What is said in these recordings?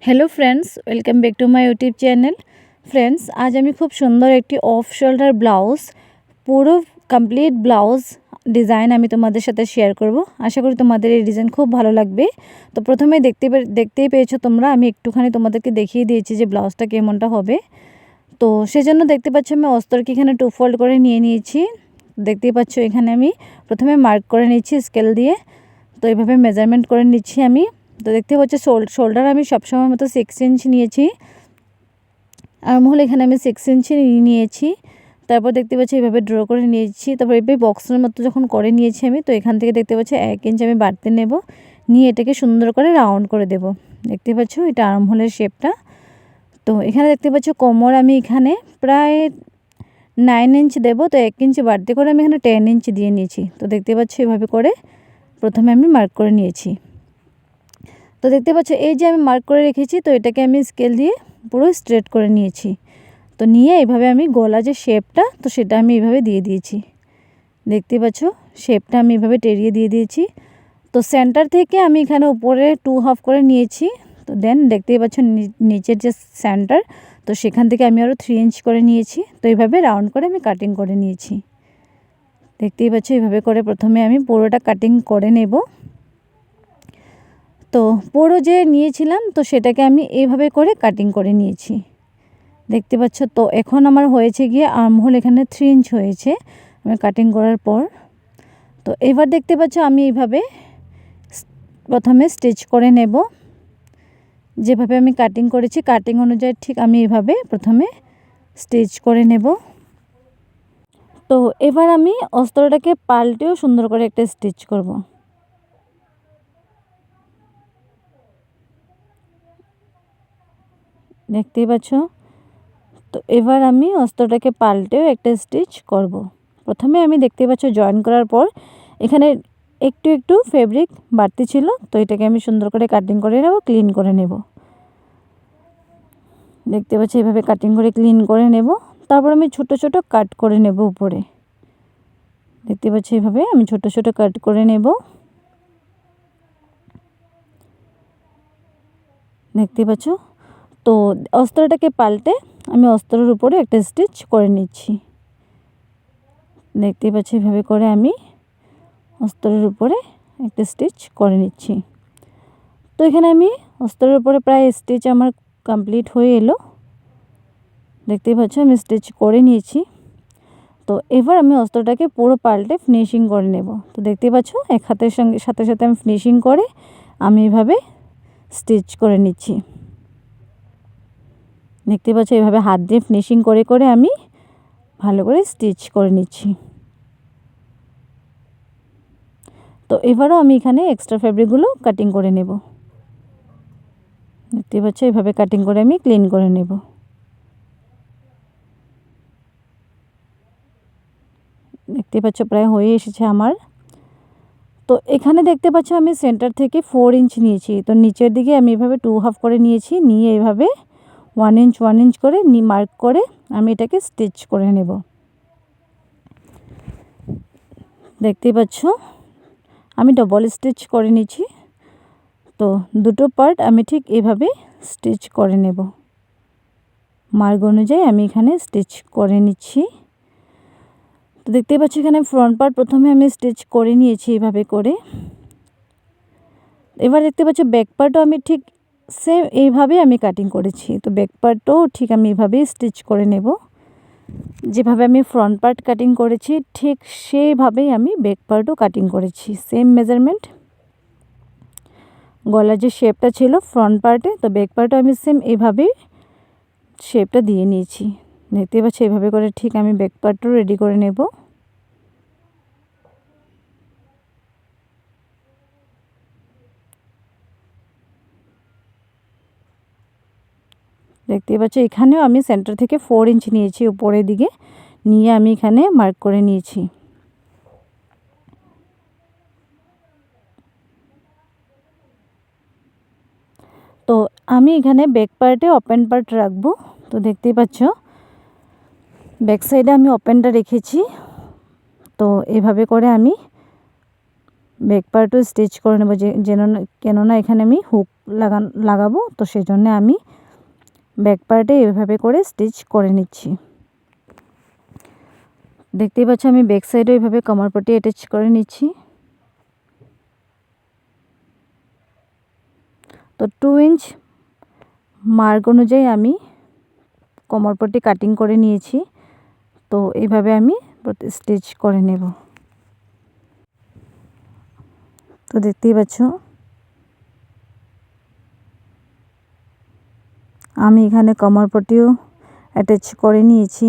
Hello friends, welcome back to my YouTube channel. Friends, आज আমি খুব সুন্দর একটি অফ শোল্ডার ব্লাউজ পুরো কমপ্লিট ব্লাউজ ডিজাইন আমি তোমাদের সাথে শেয়ার করব। আশা করি তোমাদের এই ডিজাইন খুব ভালো লাগবে। তো প্রথমে দেখতেই পেয়েছো তোমরা, আমি একটুখানি তোমাদেরকে দেখিয়ে দিয়েছি যে ব্লাউজটা কেমনটা হবে। তো সেজন্য দেখতে পাচ্ছ আমি অস্তরকে এখানে টু ফোল্ড করে নিয়ে নিয়েছি। দেখতেই পাচ্ছ এখানে আমি প্রথমে মার্ক করে নিচ্ছি স্কেল দিয়ে। তো এইভাবে মেজারমেন্ট করে নিচ্ছি আমি। তো দেখতে পাচ্ছি শোল্ডার আমি সবসময় মতো 6 ইঞ্চ নিয়েছি, আর্মহোল এখানে আমি 6 ইঞ্চি নিয়েছি। তারপর দেখতে পাচ্ছি এইভাবে ড্র করে নিয়েছি। তারপর এইভাবে বক্সের মতো যখন করে নিয়েছি আমি, তো এখান থেকে দেখতে পাচ্ছি 1 ইঞ্চ আমি বাড়তে নেব, নিয়ে এটাকে সুন্দর করে রাউন্ড করে দেব। দেখতে পাচ্ছ এটা আর্মহোলের শেপটা। তো এখানে দেখতে পাচ্ছ কোমর আমি এখানে প্রায় 9 ইঞ্চ দেব, তো 1 ইঞ্চি বাড়তি করে আমি এখানে 10 ইঞ্চি দিয়ে নিয়েছি। তো দেখতে পাচ্ছ এভাবে করে প্রথমে আমি মার্ক করে নিয়েছি। তো দেখতে পাচ্ছ এই যে আমি মার্ক করে রেখেছি, তো এটাকে আমি স্কেল দিয়ে পুরো স্ট্রেট করে নিয়েছি। তো নিয়ে এইভাবে আমি গলা যে শেপটা, তো সেটা আমি এইভাবে দিয়ে দিয়েছি। দেখতে পাচ্ছ শেপটা আমি এইভাবে টেরিয়ে দিয়ে দিয়েছি। তো সেন্টার থেকে আমি এখানে উপরে 2 হাফ করে নিয়েছি। তো দেন দেখতেই পাচ্ছ নিচের যে সেন্টার, তো সেখান থেকে আমি আরও 3 ইঞ্চ করে নিয়েছি। তো এইভাবে রাউন্ড করে আমি কাটিং করে নিয়েছি। দেখতেই পাচ্ছ এইভাবে করে প্রথমে আমি পুরোটা কাটিং করে নেব। তো পুরো যে নিয়েছিলাম, তো সেটাকে আমি এইভাবে করে কাটিং করে নিয়েছি। দেখতে পাচ্ছ তো এখন আমার হয়েছে গিয়ে আর্মহোল এখানে 3 ইঞ্চ হয়েছে আমি কাটিং করার পর। তো এবার দেখতে পাচ্ছ আমি এইভাবে প্রথমে স্টিচ করে নেব। যেভাবে আমি কাটিং করেছি কাটিং অনুযায়ী ঠিক আমি এইভাবে প্রথমে স্টিচ করে নেব। তো এবার আমি অস্ত্রটাকে পাল্টেও সুন্দর করে একটা স্টিচ করব। দেখতেই পাচ্ছ। তো এবার আমি অস্ত্রটাকে পাল্টেও একটা স্টিচ করব। প্রথমে আমি দেখতে পাচ্ছ জয়েন করার পর এখানে একটু একটু ফেব্রিক বাড়তি ছিল, তো এটাকে আমি সুন্দর করে কাটিং করে নেব, ক্লিন করে নেব। দেখতে পাচ্ছ এভাবে কাটিং করে ক্লিন করে নেব। তারপর আমি ছোট ছোট কাট করে নেব উপরে। দেখতে পাচ্ছ এইভাবে আমি ছোট ছোট কাট করে নেব। দেখতে পাচ্ছ। তো অস্ত্রটাকে পাল্টে আমি অস্ত্রের উপরে একটা স্টিচ করে নিচ্ছি। দেখতে পাচ্ছি এভাবে করে আমি অস্ত্রের উপরে একটা স্টিচ করে নিচ্ছি। তো এখানে আমি অস্ত্রের উপরে প্রায় স্টিচ আমার কমপ্লিট হয়ে এলো। দেখতেই পাচ্ছ আমি স্টিচ করে নিয়েছি। তো এবার আমি অস্ত্রটাকে পুরো পাল্টে ফিনিশিং করে নেব। তো দেখতেই পাচ্ছ এক হাতের সাথে সাথে আমি ফিনিশিং করে আমি এভাবে স্টিচ করে নিচ্ছি। দেখতে পাচ্ছ এভাবে হাত দিয়ে ফিনিশিং করে করে আমি ভালো করে স্টিচ করে নিচ্ছি। তো এবারও আমি এখানে এক্সট্রা ফেব্রিকগুলো কাটিং করে নেব। দেখতে পাচ্ছ এভাবে কাটিং করে আমি ক্লিন করে নেব। দেখতে পাচ্ছ প্রায় হয়ে এসেছে আমার। তো এখানে দেখতে পাচ্ছ আমি সেন্টার থেকে 4 ইঞ্চ নিয়েছি। তো নিচের দিকে আমি এভাবে 2 হাফ করে নিয়েছি, নিয়ে এভাবে 1 ইঞ্চ 1 ইঞ্চ করে মার্ক করে আমি এটাকে স্টিচ করে নেব। দেখতেই পাচ্ছ আমি ডবল স্টিচ করে নিচ্ছি। তো দুটো পার্ট আমি ঠিক এভাবে স্টিচ করে নেব। মার্ক অনুযায়ী আমি এখানে স্টিচ করে নিচ্ছি। তো দেখতেই পাচ্ছি এখানে ফ্রন্ট পার্ট প্রথমে আমি স্টিচ করে নিয়েছি এভাবে করে। এবার দেখতে পাচ্ছ ব্যাক পার্টও আমি ঠিক সেম এইভাবে আমি কাটিং করেছি। তো ব্যাক পার্টও ঠিক আমি এভাবেই স্টিচ করে নেব। যেভাবে আমি ফ্রন্ট পার্ট কাটিং করেছি ঠিক সেইভাবেই আমি ব্যাক পার্টও কাটিং করেছি, সেম মেজারমেন্ট। গলার যে শেপটা ছিল ফ্রন্ট পার্টে, তো ব্যাক পার্টও আমি সেম এইভাবেই শেপটা দিয়ে নিয়েছি। দেখতে পাচ্ছি এভাবে করে ঠিক আমি ব্যাক পার্টও রেডি করে নেব। দেখতেই পাচ্ছ এখানেও আমি সেন্টার থেকে 4 ইঞ্চ নিয়েছি উপরের দিকে, নিয়ে আমি এখানে মার্ক করে নিয়েছি। তো আমি এখানে ব্যাক পার্টে ওপেন পার্ট রাখবো। তো দেখতেই পাচ্ছ ব্যাক সাইডে আমি ওপেনটা রেখেছি। তো এভাবে করে আমি ব্যাক পার্টও স্টিচ করে নেব, কেননা এখানে আমি হুক লাগাবো, তো সেই জন্য আমি ব্যাক পার্টে এভাবে করে স্টিচ করে নিচ্ছি। দেখতেই পাচ্ছ আমি ব্যাক সাইডে এইভাবে কোমরপট্টি অ্যাটাচ করে নিচ্ছি। তো 2 ইঞ্চ মার্ক অনুযায়ী আমি কোমরপট্টি কাটিং করে নিয়েছি। তো এইভাবে আমি স্টিচ করে নেব। তো দেখতেই পাচ্ছ আমি এখানে কোমরপট্টিও অ্যাটাচ করে নিয়েছি।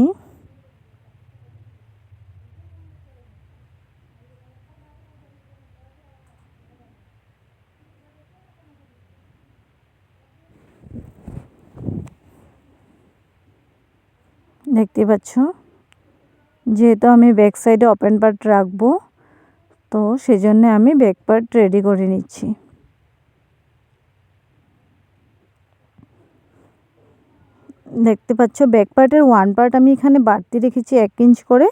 দেখতে পাচ্ছ যেহেতু আমি ব্যাক সাইডে ওপেন পার্ট রাখবো, তো সেজন্য আমি ব্যাক পার্ট রেডি করে নিচ্ছি। দেখতে পাচ্ছ ব্যাক পার্টের 1 পার্ট আমি এখানে বাড়তি রেখেছি 1 ইঞ্চ করে,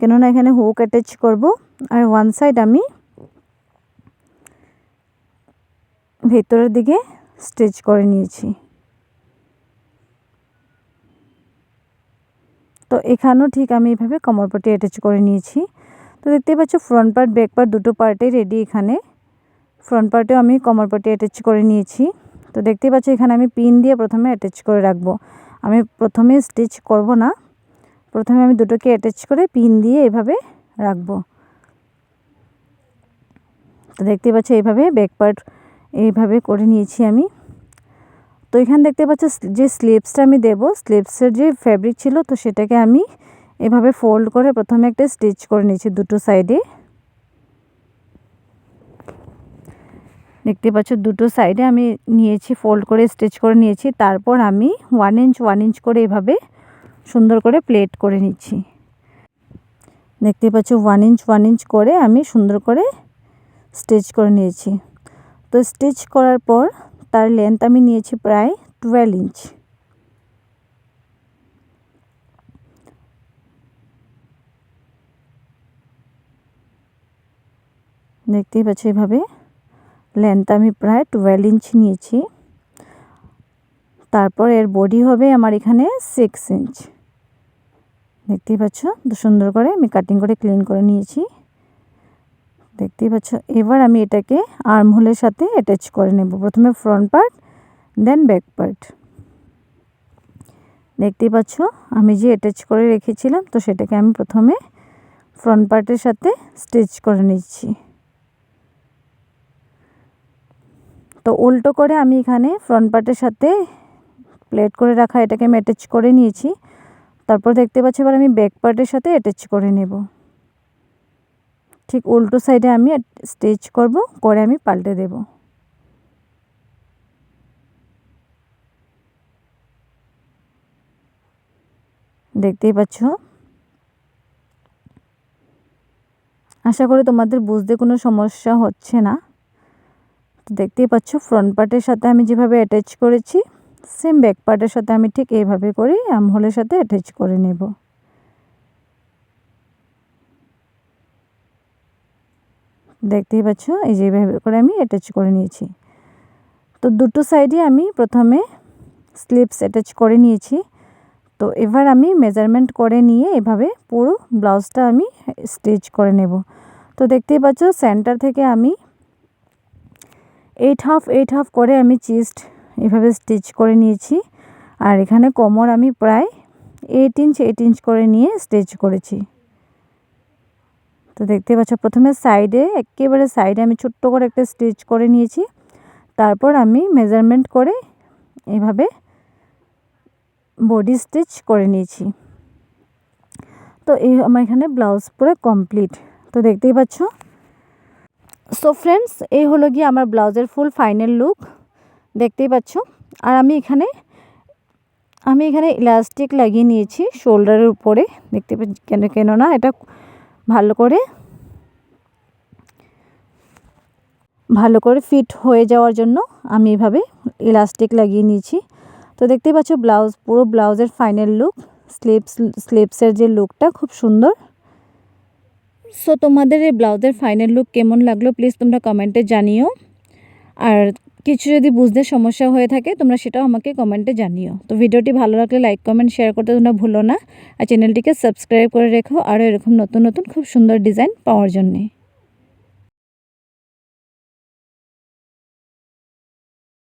কেননা এখানে হুক অ্যাটাচ করব। আর 1 সাইড আমি ভেতরের দিকে স্টিচ করে নিয়েছি। তো এখানেও ঠিক আমি এভাবে কোমরপট্টি অ্যাটাচ করে নিয়েছি। তো দেখতেই পাচ্ছ ফ্রন্ট পার্ট ব্যাক পার্ট দুটো পার্টেই রেডি। এখানে ফ্রন্ট পার্টেও আমি কোমরপট্টি অ্যাটাচ করে নিয়েছি। তো দেখতেই পাচ্ছ এখানে আমি পিন দিয়ে প্রথমে অ্যাটাচ করে রাখবো। আমি প্রথমে স্টিচ করব না, প্রথমে আমি দুটোকে অ্যাটাচ করে পিন দিয়ে এভাবে রাখবো। তো দেখতেই পাচ্ছ এইভাবে ব্যাক পার্ট এইভাবে করে নিয়েছি আমি। তো এখানে দেখতে পাচ্ছ যে স্লিভসটা আমি দেব, স্লিভসের যে ফ্যাব্রিক ছিল, তো সেটাকে আমি এভাবে ফোল্ড করে প্রথমে একটা স্টিচ করে নিয়েছি দুটো সাইডে। দেখতে পাচ্ছ দুটো সাইডে আমি নিয়েছি, ফোল্ড করে স্টিচ করে নিয়েছি। তারপর আমি 1 ইঞ্চ করে এভাবে সুন্দর করে প্লেট করে নিচ্ছি। দেখতে পাচ্ছ 1 ইঞ্চ করে আমি সুন্দর করে স্টিচ করে নিয়েছি। তো স্টিচ করার পর তার লেন্থ আমি নিয়েছি প্রায় 12 ইঞ্চ। দেখতেই পাচ্ছ এভাবে লেন্থ আমি প্রায় 12 ইঞ্চ নিয়েছি। তারপর এর বডি হবে আমার এখানে 6 ইঞ্চ। দেখতেই পাচ্ছ সুন্দর করে আমি কাটিং করে ক্লিন করে নিয়েছি। দেখতেই পাচ্ছ এবার আমি এটাকে আর্ম হোলের সাথে অ্যাটাচ করে নেব। প্রথমে front part then back part. দেখতেই পাচ্ছ আমি যে অ্যাটাচ করে রেখেছিলাম, তো সেটাকে আমি প্রথমে ফ্রন্ট পার্টের সাথে স্টিচ করে নিচ্ছি। তো উল্টো করে আমি এখানে ফ্রন্ট পার্টের সাথে প্লেট করে রাখা এটাকে আমি অ্যাটাচ করে নিয়েছি। তারপর দেখতে পাচ্ছ এবার আমি ব্যাক পার্টের সাথে অ্যাটাচ করে নেব। ঠিক উল্টো সাইডে আমি স্টিচ করব, করে আমি পাল্টে দেব। দেখতেই পাচ্ছ, আশা করি তোমাদের বুঝতে কোনো সমস্যা হচ্ছে না। তো দেখতেই পাচ্ছ ফ্রন্ট পার্টের সাথে আমি যেভাবে অ্যাটাচ করেছি, সেম ব্যাক পার্টের সাথে আমি ঠিক এইভাবে করে আর্ম হোলের সাথে অ্যাটাচ করে নেব। দেখতেই পাচ্ছ এই যে এইভাবে করে আমি অ্যাটাচ করে নিয়েছি। তো দুটো সাইডে আমি প্রথমে স্লিভস অ্যাটাচ করে নিয়েছি। তো এবার আমি মেজারমেন্ট করে নিয়ে এভাবে পুরো ব্লাউজটা আমি স্টিচ করে নেব। তো দেখতেই পাচ্ছ সেন্টার থেকে আমি 8 হাফ করে আমি চেস্ট এভাবে স্টিচ করে নিয়েছি। আর এখানে কোমর আমি প্রায় 8 ইঞ্চ করে নিয়ে স্টিচ করেছি। তো দেখতে পাচ্ছ প্রথমে সাইডে একেবারে সাইডে আমি ছোট্ট করে একটা স্টিচ করে নিয়েছি। তারপর আমি মেজারমেন্ট করে এভাবে বডি স্টিচ করে নিয়েছি। তো এই আমার এখানে ব্লাউজ পুরো কমপ্লিট। তো দেখতেই পাচ্ছ। সো ফ্রেন্ডস, এই হলো গিয়ে আমার ব্লাউজের ফুল ফাইনাল লুক। দেখতেই পাচ্ছ। আর আমি এখানে ইলাস্টিক লাগিয়ে নিয়েছি শোল্ডারের উপরে। দেখতে কেননা এটা ভালো করে ফিট হয়ে যাওয়ার জন্য আমি এভাবে ইলাস্টিক লাগিয়ে নিয়েছি। তো দেখতেই পাচ্ছ পুরো ব্লাউজের ফাইনাল লুক। স্লিভসের যে লুকটা খুব সুন্দর। সো তোমাদের এই ব্লাউজের ফাইনাল লুক কেমন লাগলো প্লিজ তোমরা কমেন্টে জানিও। আর কিছু যদি বুঝতে সমস্যা হয়ে থাকে তোমরা সেটাও আমাকে কমেন্টে জানিও। তো ভিডিওটি ভালো লাগলে লাইক কমেন্ট শেয়ার করতে তোমরা ভুলো না। আর চ্যানেলটিকে সাবস্ক্রাইব করে রেখো আরও এরকম নতুন নতুন খুব সুন্দর ডিজাইন পাওয়ার জন্যে।